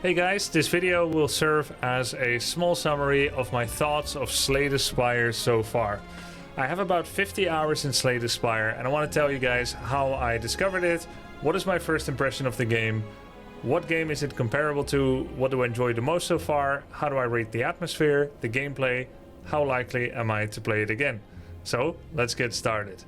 Hey guys, this video will serve as a small summary of my thoughts of Slay the Spire so far. I have about 50 hours in Slay the Spire and I want to tell you guys how I discovered it, what is my first impression of the game, what game is it comparable to, what do I enjoy the most so far, how do I rate the atmosphere, the gameplay, how likely am I to play it again. So let's get started.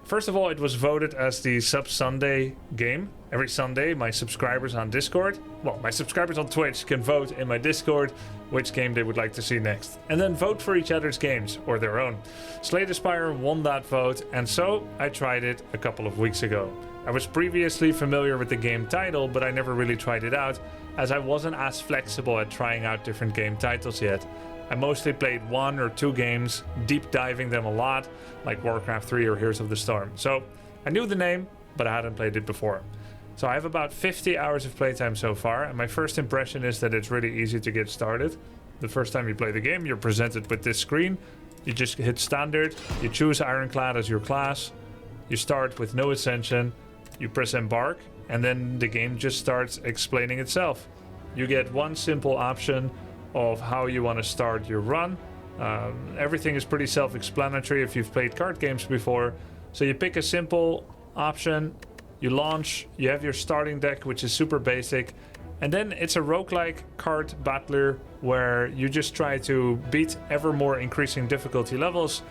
First of all, it was voted as the Sub Sunday game. Every Sunday, my subscribers on Discord, well, my subscribers on Twitch can vote in my Discord which game they would like to see next. And then vote for each other's games, or their own. Slay the Spire won that vote, and so I tried it a couple of weeks ago. I was previously familiar with the game title, but I never really tried it out, as I wasn't as flexible at trying out different game titles yet. I mostly played 1 or 2 games, deep diving them a lot, like Warcraft 3 or Heroes of the Storm. So I knew the name, but I hadn't played it before. So I have about 50 hours of playtime so far, and my first impression is that it's really easy to get started. The first time you play the game, you're presented with this screen. You just hit standard, you choose Ironclad as your class, you start with no ascension, you press embark, and then the game just starts explaining itself. You get one simple option of how you want to start your run. Everything is pretty self-explanatory if you've played card games before. So you pick a simple option, you launch, you have your starting deck, which is super basic, and then it's a roguelike card battler where you just try to beat ever more increasing difficulty levels.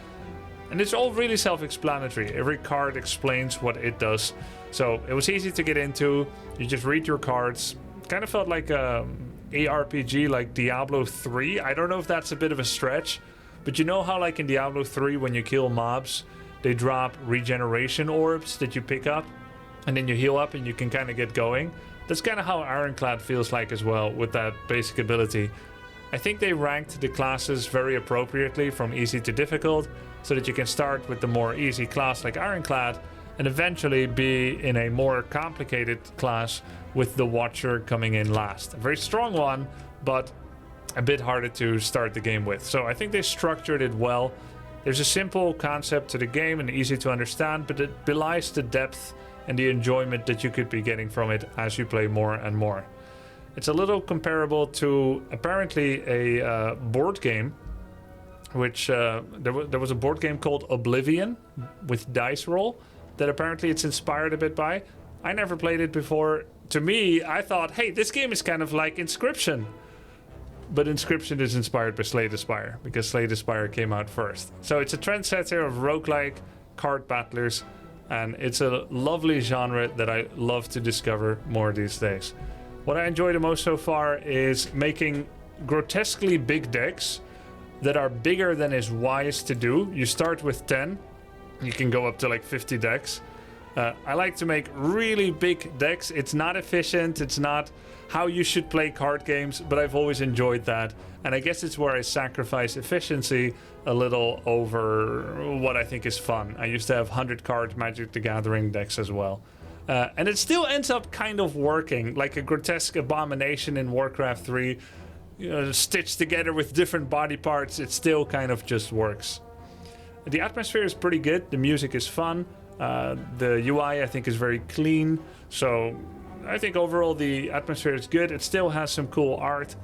And it's all really self-explanatory. Every card explains what it does. So it was easy to get into. You just read your cards. Kind of felt like a ARPG like Diablo 3. I don't know if that's a bit of a stretch, but you know how like in Diablo 3 when you kill mobs, they drop regeneration orbs that you pick up and then you heal up and you can kind of get going? That's kind of how Ironclad feels like as well with that basic ability. I think they ranked the classes very appropriately from easy to difficult so that you can start with the more easy class like Ironclad and eventually be in a more complicated class with the Watcher coming in last. A very strong one, but a bit harder to start the game with. So I think they structured it well. There's a simple concept to the game and easy to understand, but it belies the depth and the enjoyment that you could be getting from it as you play more and more. It's a little comparable to apparently a board game, which there was a board game called Oblivion with dice roll that apparently it's inspired a bit by. I never played it before. To me, I thought, hey, this game is kind of like Inscription. But Inscription is inspired by Slay the Spire, because Slay the Spire came out first. So it's a trendsetter of roguelike card battlers, and it's a lovely genre that I love to discover more these days. What I enjoy the most so far is making grotesquely big decks that are bigger than is wise to do. You start with 10, you can go up to like 50 decks. I like to make really big decks. It's not efficient, it's not how you should play card games, but I've always enjoyed that. And I guess it's where I sacrifice efficiency a little over what I think is fun. I used to have 100 card Magic the Gathering decks as well. And it still ends up kind of working, like a grotesque abomination in Warcraft 3, stitched together with different body parts, it still kind of just works. The atmosphere is pretty good, the music is fun. The UI I think is very clean, so I think overall the atmosphere is good. It still has some cool art,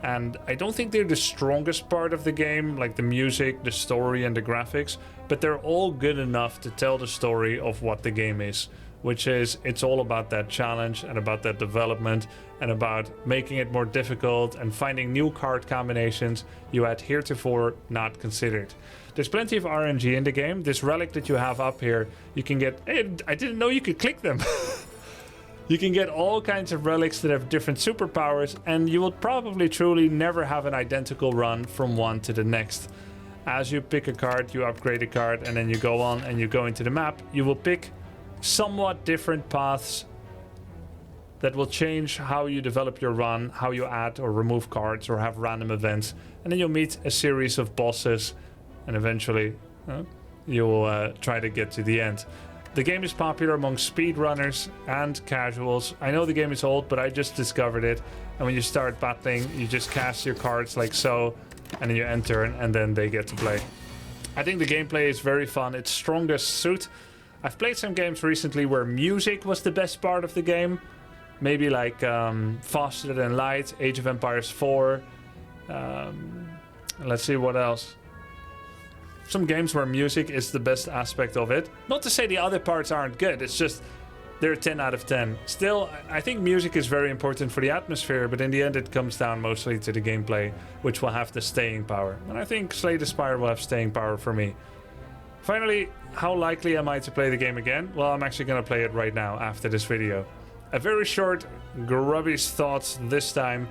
and I don't think they're the strongest part of the game, like the music, the story, and the graphics, but they're all good enough to tell the story of what the game is, which is it's all about that challenge and about that development and about making it more difficult and finding new card combinations you had heretofore not considered. There's plenty of RNG in the game. This relic that you have up here, you can get... I didn't know you could click them. You can get all kinds of relics that have different superpowers, and you will probably truly never have an identical run from one to the next. As you pick a card, you upgrade a card, and then you go on and you go into the map. You will pick somewhat different paths that will change how you develop your run, how you add or remove cards or have random events. And then you'll meet a series of bosses, and eventually you'll try to get to the end. The game is popular among speedrunners and casuals. I know the game is old, but I just discovered it. And when you start battling, you just cast your cards like so, and then you enter, and then they get to play. I think the gameplay is very fun. It's strongest suit. I've played some games recently where music was the best part of the game. maybe like Faster Than Light, Age of Empires 4. Let's see what else. Some games where music is the best aspect of it. Not to say the other parts aren't good, it's just they're 10 out of 10. Still, I think music is very important for the atmosphere, but in the end it comes down mostly to the gameplay, which will have the staying power. And I think Slay the Spire will have staying power for me. Finally, how likely am I to play the game again? Well, I'm actually going to play it right now after this video. A very short Grubby's thoughts this time.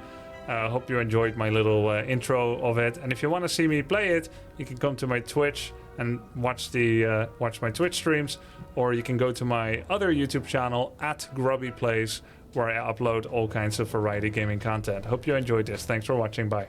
Hope you enjoyed my little intro of it. And if you want to see me play it, you can come to my Twitch and watch my Twitch streams, or you can go to my other YouTube channel @GrubbyPlays, where I upload all kinds of variety gaming content. Hope you enjoyed this. Thanks for watching. Bye.